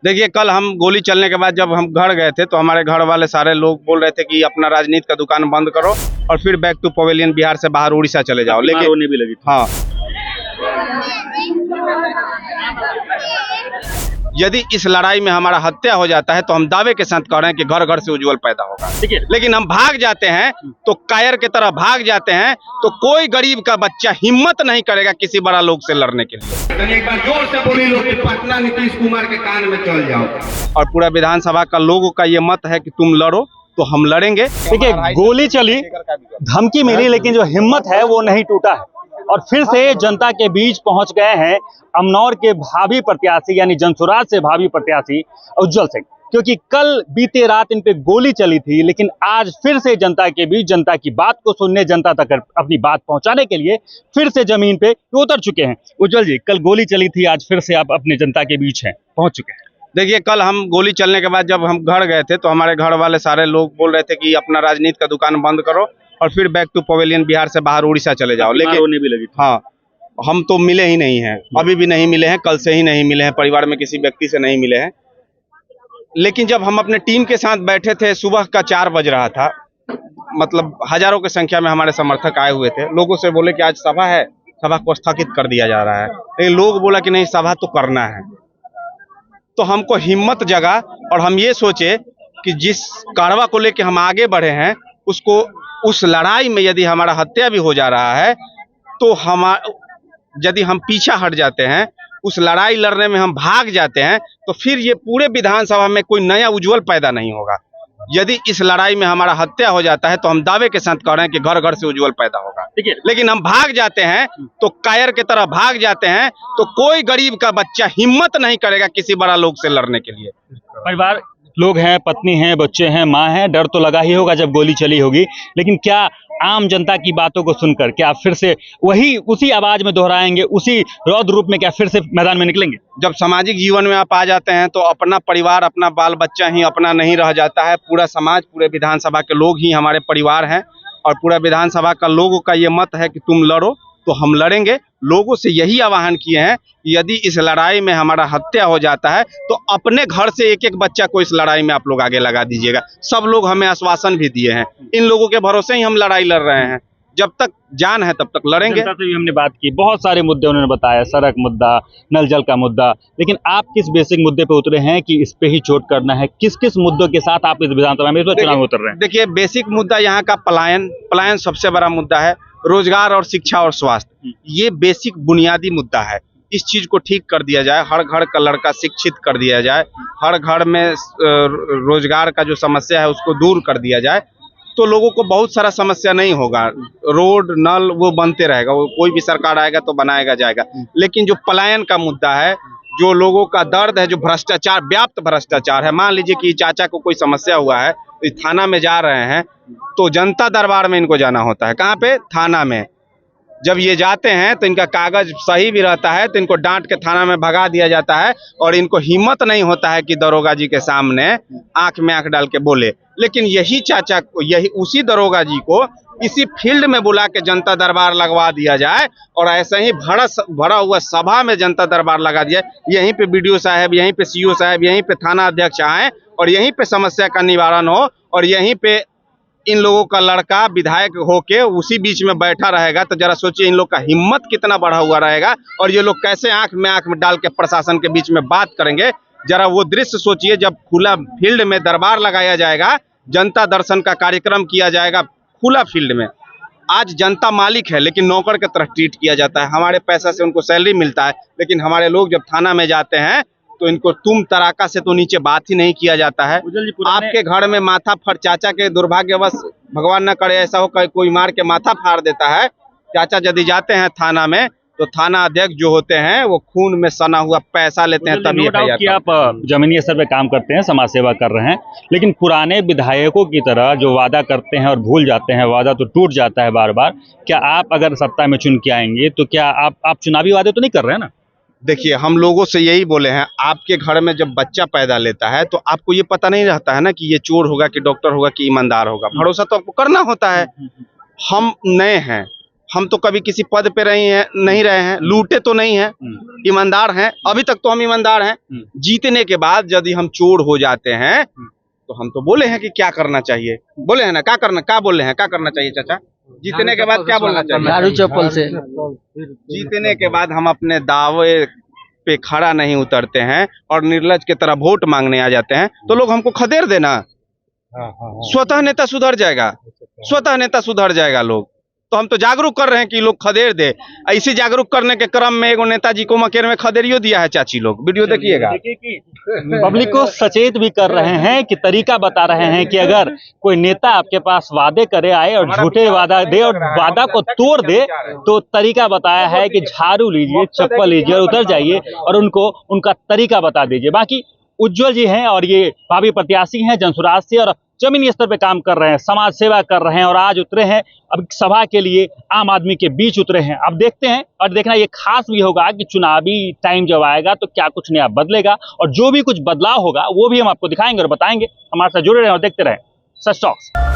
देखिए, कल हम गोली चलने के बाद जब हम घर गए थे तो हमारे घर वाले सारे लोग बोल रहे थे कि अपना राजनीति का दुकान बंद करो और फिर बैक टू पवेलियन बिहार से बाहर उड़ीसा चले जाओ। लेकिन होने भी लगी थी। हाँ, यदि इस लड़ाई में हमारा हत्या हो जाता है तो हम दावे के साथ कह रहे हैं कि घर घर से उज्जवल पैदा होगा। ठीक है। लेकिन हम भाग जाते हैं तो कायर की तरह भाग जाते हैं तो कोई गरीब का बच्चा हिम्मत नहीं करेगा किसी बड़ा लोग से लड़ने के लिए। एक बार जोर से बोली लोग कि पटना नीतीश कुमार के कान में चल जाओ। और पूरा विधानसभा का लोगों का ये मत है कि तुम लड़ो तो हम लड़ेंगे। देखिए, गोली चली, धमकी मिली, लेकिन जो हिम्मत है वो नहीं टूटा है और फिर से जनता के बीच पहुंच गए हैं अमनौर के भावी प्रत्याशी यानी जनसुराज से भावी प्रत्याशी उज्जवल सिंह। क्योंकि कल बीते रात इन पे गोली चली थी, लेकिन आज फिर से जनता के बीच जनता की बात को सुनने, जनता तक अपनी बात पहुंचाने के लिए फिर से जमीन पे उतर चुके हैं। उज्जवल जी, कल गोली चली थी, आज फिर से आप अपने जनता के बीच हैं, पहुंच चुके हैं। देखिए, कल हम गोली चलने के बाद जब हम घर गए थे तो हमारे घर वाले सारे लोग बोल रहे थे कि अपना राजनीति का दुकान बंद करो और फिर बैक टू पवेलियन बिहार से बाहर उड़ीसा चले जाओ। लेकिन होने भी लगी थी। हाँ, हम तो मिले ही नहीं हैं, अभी भी नहीं मिले हैं, कल से ही नहीं मिले हैं, परिवार में किसी व्यक्ति से नहीं मिले हैं। लेकिन जब हम अपने टीम के साथ बैठे थे, सुबह का 4 बज रहा था, मतलब हजारों की संख्या में हमारे समर्थक आए हुए थे। लोगों से बोले कि आज सभा है, सभा को स्थगित कर दिया जा रहा है, लेकिन लोग बोला कि नहीं, सभा तो करना है। तो हमको हिम्मत जगा और हम ये सोचे कि जिस कारवा को लेकर हम आगे बढ़े हैं उसको, उस लड़ाई में यदि हमारा हत्या भी हो जा रहा है तो यदि हम पीछा हट जाते हैं, उस लड़ाई लड़ने में हम भाग जाते हैं तो फिर ये पूरे विधानसभा में कोई नया उज्जवल पैदा नहीं होगा। यदि इस लड़ाई में हमारा हत्या हो जाता है तो हम दावे के साथ कह रहे हैं कि घर घर से उज्जवल पैदा होगा। ठीक है। लेकिन हम भाग जाते हैं तो कायर की तरह भाग जाते हैं तो कोई गरीब का बच्चा हिम्मत नहीं करेगा किसी बड़ा लोग से लड़ने के लिए। परिवार लोग हैं, पत्नी हैं, बच्चे हैं, माँ हैं, डर तो लगा ही होगा जब गोली चली होगी, लेकिन क्या आम जनता की बातों को सुनकर क्या फिर से वही उसी आवाज में दोहराएंगे, उसी रौद्र रूप में क्या फिर से मैदान में निकलेंगे? जब सामाजिक जीवन में आप आ जाते हैं तो अपना परिवार, अपना बाल बच्चा ही अपना नहीं रह जाता है, पूरा समाज, पूरे विधानसभा के लोग ही हमारे परिवार हैं। और पूरा विधानसभा का लोगों का ये मत है कि तुम लड़ो तो हम लड़ेंगे। लोगों से यही आह्वान किए हैं कि यदि इस लड़ाई में हमारा हत्या हो जाता है तो अपने घर से एक एक बच्चा को इस लड़ाई में आप लोग आगे लगा दीजिएगा। सब लोग हमें आश्वासन भी दिए हैं, इन लोगों के भरोसे ही हम लड़ाई लड़ रहे हैं। जब तक जान है तब तक लड़ेंगे। जनता से भी हमने बात की, बहुत सारे मुद्दे उन्होंने बताया, सड़क मुद्दा, नल जल का मुद्दा, लेकिन आप किस बेसिक मुद्दे पे उतरे हैं कि इस पे ही चोट करना है? किस किस मुद्दों के साथ आप इस विधानसभा में इस बार चुनाव में उतर रहे हैं? देखिए, बेसिक मुद्दा यहाँ का पलायन सबसे बड़ा मुद्दा है। रोजगार और शिक्षा और स्वास्थ्य, ये बेसिक बुनियादी मुद्दा है। इस चीज को ठीक कर दिया जाए, हर घर का लड़का शिक्षित कर दिया जाए, हर घर में रोजगार का जो समस्या है उसको दूर कर दिया जाए तो लोगों को बहुत सारा समस्या नहीं होगा। रोड, नल वो बनते रहेगा, वो कोई भी सरकार आएगा तो बनाएगा जाएगा। लेकिन जो पलायन का मुद्दा है, जो लोगों का दर्द है, जो भ्रष्टाचार, व्याप्त भ्रष्टाचार है, मान लीजिए कि चाचा को कोई समस्या हुआ है तो थाना में जा रहे हैं तो जनता दरबार में इनको जाना होता है। कहाँ पे? थाना में। जब ये जाते हैं तो इनका कागज सही भी रहता है तो इनको डांट के थाना में भगा दिया जाता है और इनको हिम्मत नहीं होता है कि दरोगा जी के सामने आंख में आंख डाल के बोले। लेकिन यही चाचा को, यही उसी दरोगा जी को इसी फील्ड में बुला के जनता दरबार लगवा दिया जाए और ऐसे ही भरा हुआ सभा में जनता दरबार लगा दिया। यहीं पे बीडीओ साहब, यहीं पे सीओ साहब, यहीं पे थाना अध्यक्ष आए और यहीं पे समस्या का निवारण हो और यहीं पे इन लोगों का लड़का विधायक होके उसी बीच में बैठा रहेगा तो जरा सोचिए इन लोग का हिम्मत कितना बढ़ा हुआ रहेगा और ये लोग कैसे आंख में डाल के प्रशासन के बीच में बात करेंगे। जरा वो दृश्य सोचिए, जब खुला फील्ड में दरबार लगाया जाएगा, जनता दर्शन का कार्यक्रम किया जाएगा खुला फील्ड में। आज जनता मालिक है लेकिन नौकर की तरह ट्रीट किया जाता है। हमारे पैसा से उनको सैलरी मिलता है, लेकिन हमारे लोग जब थाना में जाते हैं तो इनको तुम तराका से तो नीचे बात ही नहीं किया जाता है। आपके घर में माथा फट, चाचा के दुर्भाग्यवश भगवान न करे ऐसा हो कोई मार के माथा फाड़ देता है। चाचा यदि जाते हैं थाना में तो थाना अध्यक्ष जो होते हैं वो खून में सना हुआ पैसा लेते हैं तभी कि आप जमीनी स्तर पे काम करते हैं, समाज सेवा कर रहे हैं, लेकिन पुराने विधायकों की तरह जो वादा करते हैं और भूल जाते हैं, वादा तो टूट जाता है बार बार, क्या आप अगर सत्ता में चुन के आएंगे तो क्या आप चुनावी वादे तो नहीं कर रहे हैं ना? देखिए, हम लोगों से यही बोले हैं, आपके घर में जब बच्चा पैदा लेता है तो आपको ये पता नहीं रहता है ना कि ये चोर होगा कि डॉक्टर होगा कि ईमानदार होगा। भरोसा तो आपको करना होता है। हम नए हैं, हम तो कभी किसी पद पे नहीं रहे हैं, लूटे तो नहीं हैं, ईमानदार हैं, अभी तक तो हम ईमानदार हैं। जीतने के बाद यदि हम चोर हो जाते हैं तो हम तो बोले हैं कि क्या करना चाहिए, बोले हैं ना, क्या बोल रहे हैं, क्या करना चाहिए चाचा? जीतने के बाद क्या बोलना चाहिए? झाड़ू चप्पल से। जीतने के बाद हम अपने दावे पे खड़ा नहीं उतरते हैं और निर्लज की तरह वोट मांगने आ जाते हैं तो लोग हमको खदेड़ देना। स्वतः नेता सुधर जाएगा, स्वतः नेता सुधर जाएगा लोग। तो हम तो जागरूक कर रहे हैं कि लोग खदेड़ दे। ऐसे जागरूक करने के क्रम में एगो नेताजी को मकेर में खदेड़ियो दिया है चाची लोग, वीडियो देखिएगा। पब्लिक को सचेत भी कर रहे हैं कि तरीका बता रहे हैं कि अगर कोई नेता आपके पास वादे करे आए और झूठे वादा दे और वादा को तोड़ दे तो तरीका बताया है कि झाड़ू लीजिए, चप्पल लीजिए और उतर जाइए और उनको उनका तरीका बता दीजिए। बाकी उज्जवल जी हैं और ये भावी प्रत्याशी हैं जनसुराज से और जमीनी स्तर पे काम कर रहे हैं, समाज सेवा कर रहे हैं और आज उतरे हैं अब सभा के लिए, आम आदमी के बीच उतरे हैं। अब देखते हैं और देखना ये खास भी होगा कि चुनावी टाइम जब आएगा तो क्या कुछ नया बदलेगा और जो भी कुछ बदलाव होगा वो भी हम आपको दिखाएंगे और बताएंगे। हमारे साथ जुड़े रहें और देखते रहें सच टॉक्स।